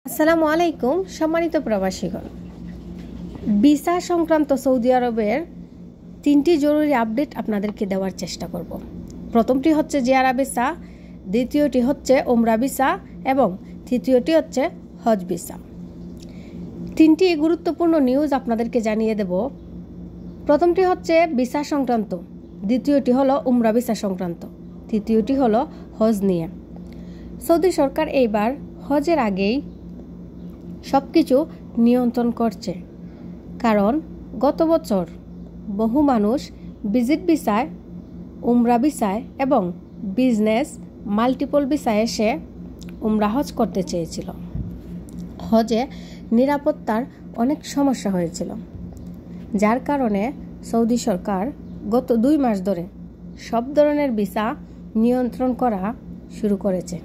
আসসালামু আলাইকুম সম্মানিত প্রবাসীগণ। ভিসা সংক্রান্ত সৌদি আরবের 3টি জরুরি আপডেট আপনাদেরকে দেওয়ার চেষ্টা করব। প্রথমটি হচ্ছে জিয়ারা ভিসা, দ্বিতীয়টি হচ্ছে উমরা ভিসা এবং তৃতীয়টি হচ্ছে হজ ভিসা। 3টি গুরুত্বপূর্ণ নিউজ আপনাদেরকে জানিয়ে দেব। প্রথমটি হচ্ছে ভিসা সংক্রান্ত, দ্বিতীয়টি হলো উমরা ভিসা সংক্রান্ত, তৃতীয়টি হলো হজ নিয়ে। সৌদি সরকার এইবার হজের আগেই সব কিছু নিয়ন্ত্রণ করছে, কারণ গত বছর বহু মানুষ ভিজিট ভিসায়, উমরা ভিসায় এবং বিজনেস মাল্টিপল ভিসায় এসে উমরা হজ করতে চেয়েছিল। হজে নিরাপত্তার অনেক সমস্যা হয়েছিল, যার কারণে সৌদি সরকার গত 2 মাস ধরে সব ধরনের ভিসা নিয়ন্ত্রণ করা শুরু করেছে।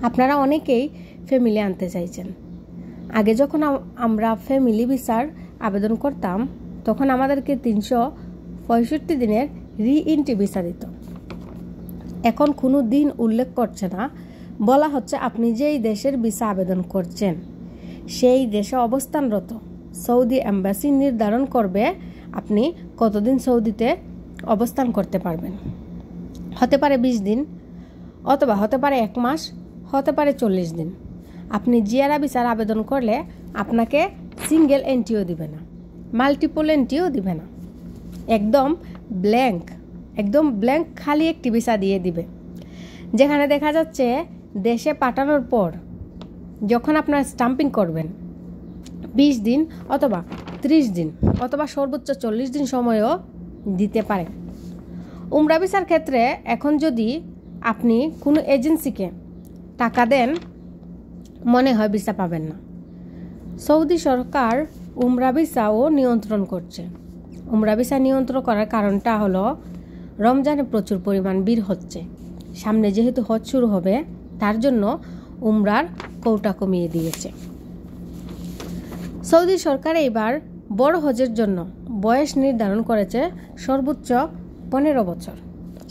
আপনারা অনেকেই ফ্যামিলি আনতে চাইছেন। আগে যখন আমরা ফ্যামিলি ভিসার আবেদন করতাম, তখন আমাদেরকে 365 দিনের রি-এন্ট্রি ভিসা দিত। এখন কোনো দিন উল্লেখ করছে না, বলা হচ্ছে আপনি যেই দেশের ভিসা আবেদন করছেন সেই দেশে অবস্থানরত সৌদি এম্বাসি নির্ধারণ করবে আপনি কতদিন সৌদিতে অবস্থান করতে পারবেন। হতে পারে 20 দিন, অথবা হতে পারে 1 মাস, হতে পারে 40 দিন। আপনি জিয়ারা ভিসার আবেদন করলে আপনাকে সিঙ্গেল এন্ট্রিও দিবে না, মাল্টিপল এন্ট্রিও দিবে না। একদম ব্ল্যাঙ্ক খালি একটি ভিসা দিয়ে দিবে, যেখানে দেখা যাচ্ছে দেশে পাঠানোর পর যখন আপনার স্টাম্পিং করবেন 20 দিন অথবা 30 দিন অথবা সর্বোচ্চ 40 দিন সময়ও দিতে পারে। উমরা ভিসার ক্ষেত্রে এখন যদি আপনি কোনো এজেন্সিকে টাকা দেন, মনে হয় ভিসা পাবেন না। সৌদি সরকার উমরা ভিসাও নিয়ন্ত্রণ করছে। উমরা ভিসা নিয়ন্ত্রণ করার কারণটা হলো রমজানে প্রচুর পরিমাণ ভিড় হচ্ছে। সামনে যেহেতু হজ শুরু হবে, তার জন্য উমরার কোটা কমিয়ে দিয়েছে। সৌদি সরকার এইবার বড় হজের জন্য বয়স নির্ধারণ করেছে সর্বোচ্চ 15 বছর।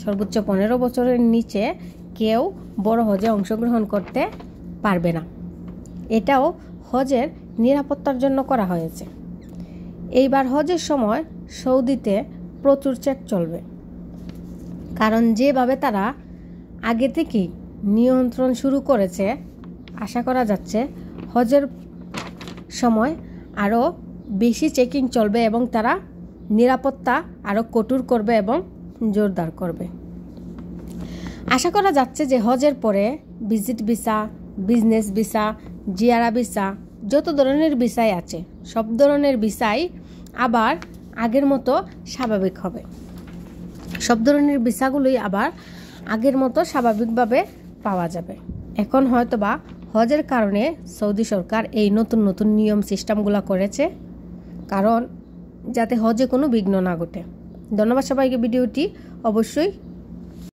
সর্বোচ্চ 15 বছরের নিচে কেউ বড় হজে অংশগ্রহণ করতে পারবে না। এটাও হজের নিরাপত্তার জন্য করা হয়েছে। এইবার হজের সময় সৌদিতে প্রচুর চেক চলবে, কারণ যেভাবে তারা আগে থেকেই নিয়ন্ত্রণ শুরু করেছে, আশা করা যাচ্ছে হজের সময় আরও বেশি চেকিং চলবে এবং তারা নিরাপত্তা আরও কঠোর করবে এবং জোরদার করবে। আশা করা যাচ্ছে যে হজের পরে visit visa, business visa, Jiara visa, যত ধরনের ভিসাই আছে সব ধরনের ভিসাই আবার আগের মতো স্বাভাবিক হবে। সব ধরনের ভিসাগুলোই আবার আগের মতো স্বাভাবিকভাবে পাওয়া যাবে। এখন হয়তোবা হজের কারণে সৌদি সরকার এই নতুন নতুন নিয়ম সিস্টেমগুলো করেছে, কারণ যাতে হজে কোনো বিঘ্ন না ঘটে। ধন্যবাদ সবাইকে। ভিডিওটি অবশ্যই